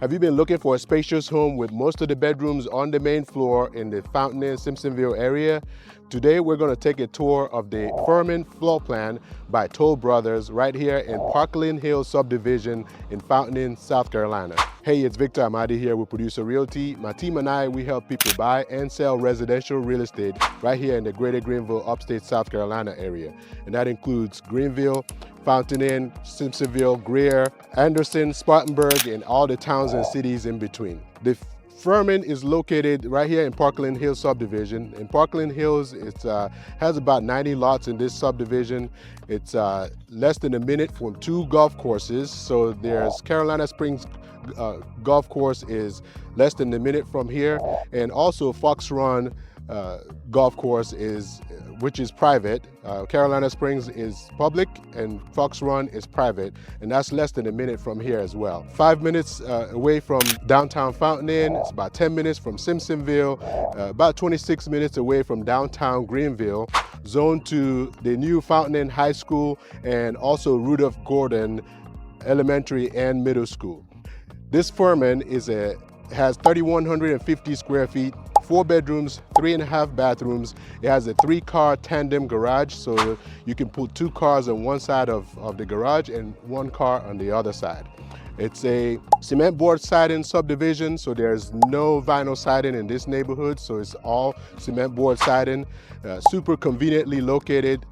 Have you been looking for a spacious home with most of the bedrooms on the main floor in the Fountain Inn, Simpsonville area? Today we're going to take a tour of the Furman Floorplan by Toll Brothers right here in Parkland Hills subdivision in Fountain Inn, South Carolina. Hey, it's Victor Amadi here with Producer Realty. My team and I, we help people buy and sell residential real estate right here in the Greater Greenville Upstate, South Carolina area. And that includes Greenville, Fountain Inn, Simpsonville, Greer, Anderson, Spartanburg, and all the towns and cities in between. The Furman is located right here in Parkland Hills subdivision. In Parkland Hills, it has about 90 lots in this subdivision. It's less than a minute from 2 golf courses. So there's Carolina Springs golf course is less than a minute from here, and also Fox Run golf course which is private. Carolina Springs is public and Fox Run is private, and that's less than a minute from here as well. 5 minutes away from downtown Fountain Inn. It's about 10 minutes from Simpsonville, about 26 minutes away from downtown Greenville, zoned to the new Fountain Inn High School and also Rudolph Gordon Elementary and Middle School. This Furman has 3,150 square feet, 4 bedrooms, 3.5 bathrooms. It has a 3-car tandem garage, so you can put 2 cars on one side of the garage and 1 car on the other side. It's a cement board siding subdivision, so there's no vinyl siding in this neighborhood, so it's all cement board siding. Super conveniently located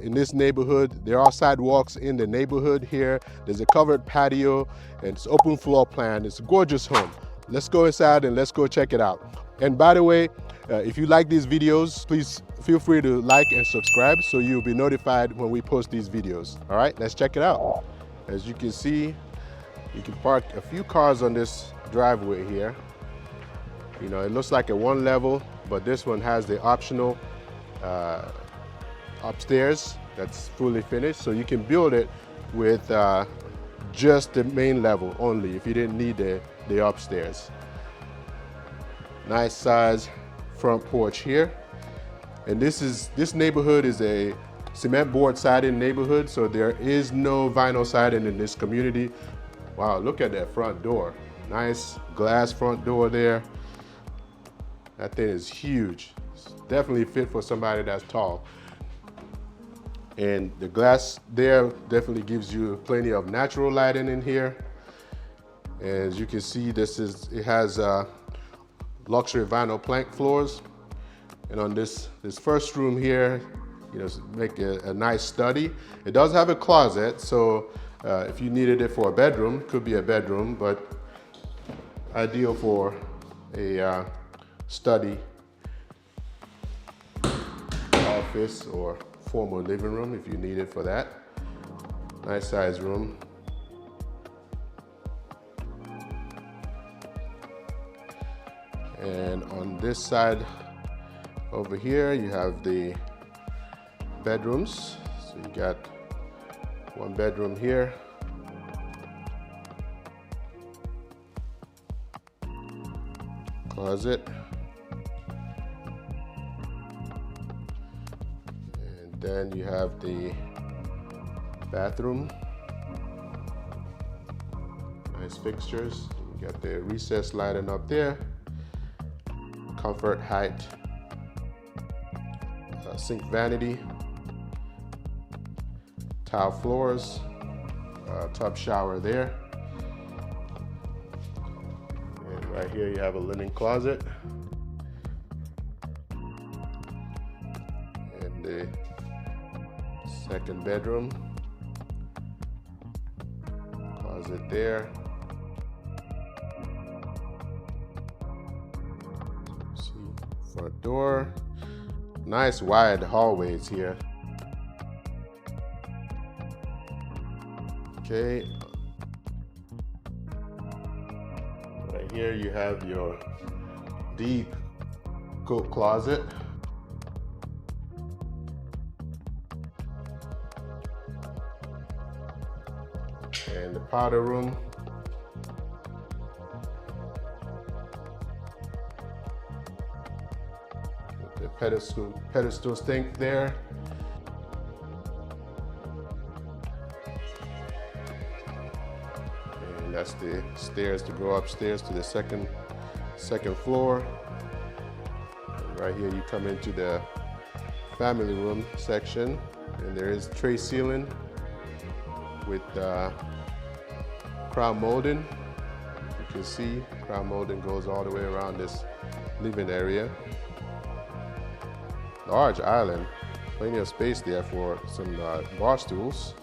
in this neighborhood. There are sidewalks in the neighborhood here. There's a covered patio, and it's open floor plan. It's a gorgeous home. Let's go inside and let's go check it out. And by the way, if you like these videos, please feel free to like and subscribe so you'll be notified when we post these videos. All right, let's check it out. As you can see, you can park a few cars on this driveway here. You know, it looks like a 1 level, but this one has the optional upstairs that's fully finished. So you can build it with just the main level only if you didn't need the upstairs. Nice size front porch here. And this neighborhood is a cement board siding neighborhood, so there is no vinyl siding in this community. Wow, look at that front door. Nice glass front door there. That thing is huge. It's definitely fit for somebody that's tall. And the glass there definitely gives you plenty of natural lighting in here. As you can see, it has luxury vinyl plank floors. And on this first room here, you know, make a nice study. It does have a closet, so if you needed it for a bedroom, could be a bedroom, but ideal for a study, office, or formal living room if you need it for that. Nice size room. And on this side over here, you have the bedrooms. So you got 1 bedroom here. Closet. And then you have the bathroom. Nice fixtures. You got the recessed lighting up there. Comfort height, sink vanity, tile floors, tub shower there. And right here you have a linen closet. And the second bedroom, closet there. Front door, nice wide hallways here. Okay, right here you have your deep coat closet. And the powder room. Pedestal sink there. And that's the stairs to go upstairs to the second floor. And right here you come into the family room section, and there is tray ceiling with crown molding. You can see crown molding goes all the way around this living area. Large island, plenty of space there for some bar stools.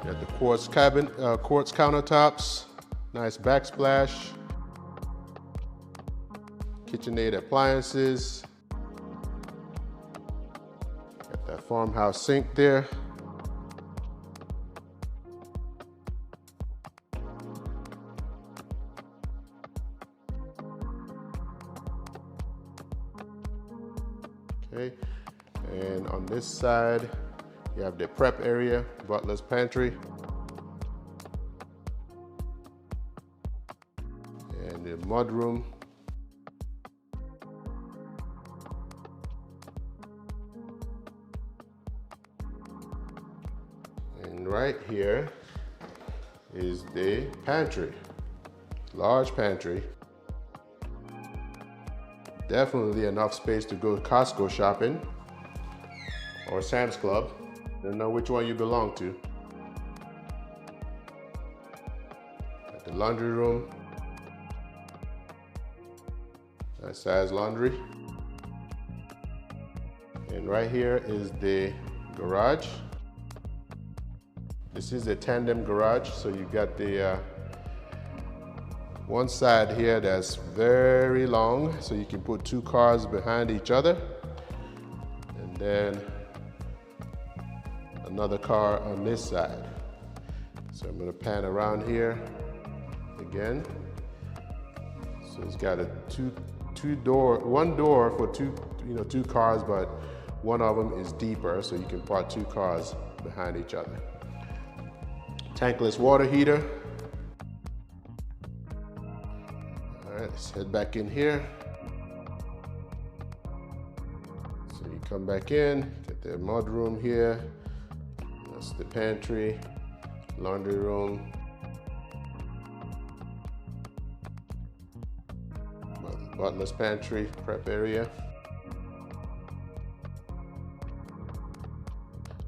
Got the quartz countertops, nice backsplash, KitchenAid appliances. Got that farmhouse sink there. Okay, and on this side, you have the prep area, butler's pantry, and the mudroom. And right here is the pantry, large pantry. Definitely enough space to go Costco shopping or Sam's Club. Don't know which one you belong to. Got the laundry room. Nice size laundry. And right here is the garage. This is a tandem garage, so you got the one side here that's very long, so you can put two cars behind each other, and then another car on this side. So I'm gonna pan around here again. So it's got a one door for two cars, but one of them is deeper, so you can park two cars behind each other. Tankless water heater. All right, let's head back in here. So you come back in, get the mud room here. That's the pantry, laundry room. Butler's pantry, prep area.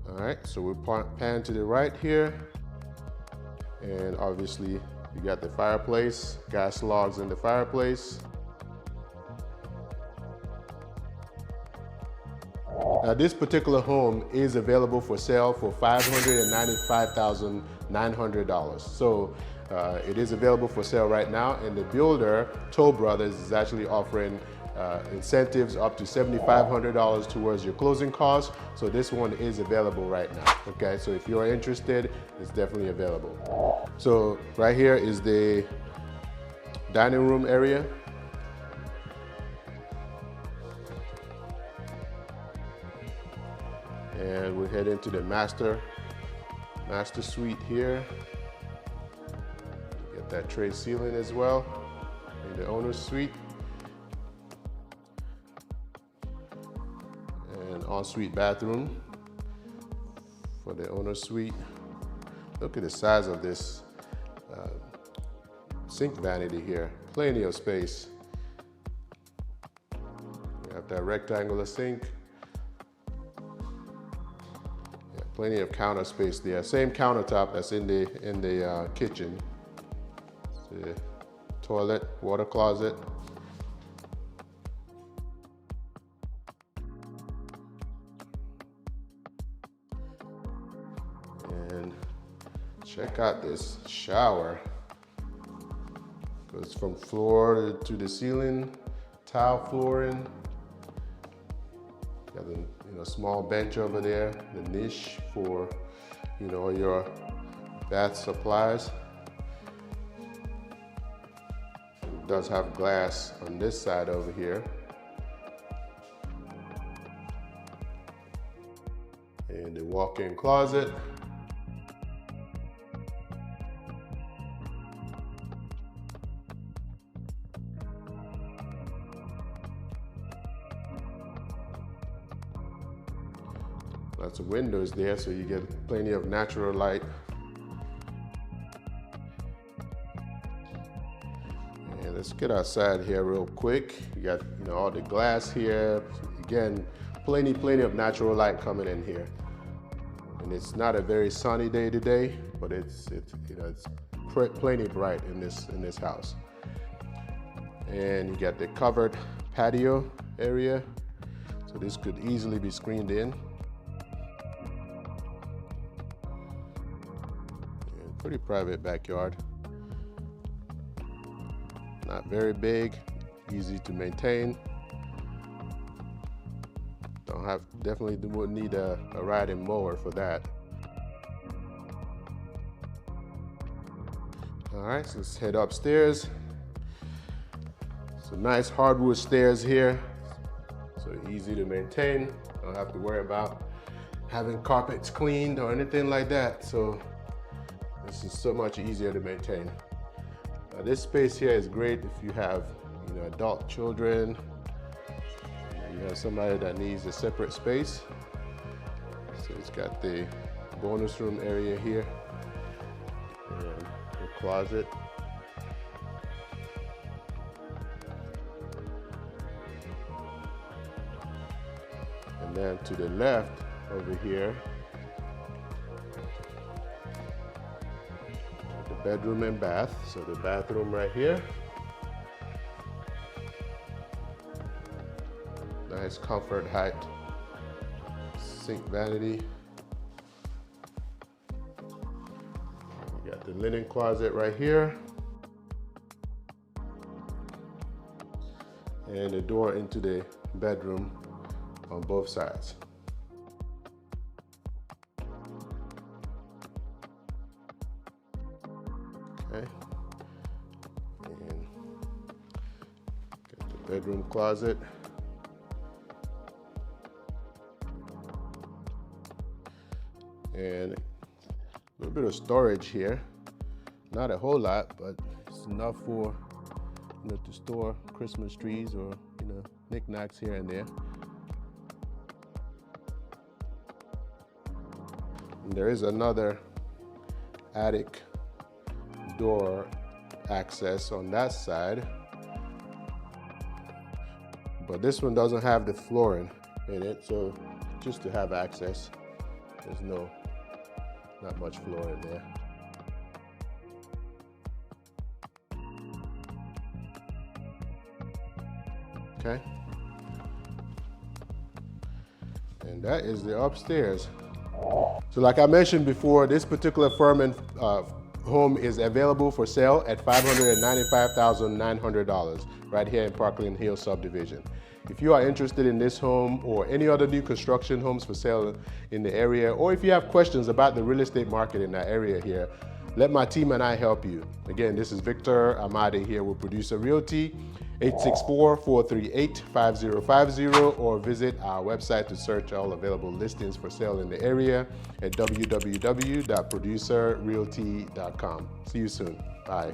All right, so we'll pan to the right here. And obviously you got the fireplace, gas logs in the fireplace. Now this particular home is available for sale for $595,900. So it is available for sale right now, and the builder, Toll Brothers, is actually offering incentives up to $7,500 towards your closing costs. So this one is available right now. Okay, so if you're interested, it's definitely available. So right here is the dining room area. And we head into the master suite here. Get that tray ceiling as well in the owner's suite. And ensuite bathroom for the owner's suite. Look at the size of this sink vanity here. Plenty of space. We have that rectangular sink. Plenty of counter space there. Same countertop that's in the kitchen. The toilet, water closet. And check out this shower. Goes from floor to the ceiling, tile flooring. Got the small bench over there, the niche for all your bath supplies. It does have glass on this side over here. And the walk-in closet. Lots of windows there, so you get plenty of natural light Let's get outside here real quick. You got all the glass here. Again, plenty of natural light coming in here. And it's not a very sunny day today, but it's plenty bright in this house. And you got the covered patio area, so this could easily be screened in. And pretty private backyard. Not very big, easy to maintain. Definitely would need a riding mower for that. All right, so let's head upstairs. Some nice hardwood stairs here, so easy to maintain. Don't have to worry about having carpets cleaned or anything like that. So this is so much easier to maintain. This space here is great if you have adult children. You have somebody that needs a separate space. So it's got the bonus room area here and the closet. And then to the left over here, the bedroom and bath. So the bathroom right here. Nice comfort height, sink vanity. You got the linen closet right here. And the door into the bedroom on both sides. Okay. And got the bedroom closet. And a little bit of storage here. Not a whole lot, but it's enough for to store Christmas trees or knickknacks here and there. And there is another attic door access on that side, but this one doesn't have the flooring in it, so just to have access. There's not much floor in there. Okay. And that is the upstairs. So like I mentioned before, this particular Furman home is available for sale at $595,900 right here in Parkland Hills subdivision. If you are interested in this home or any other new construction homes for sale in the area, or if you have questions about the real estate market in that area here, let my team and I help you. Again, this is Victor Amade here with Producer Realty, 864-438-5050, or visit our website to search all available listings for sale in the area at www.producerrealty.com. See you soon. Bye.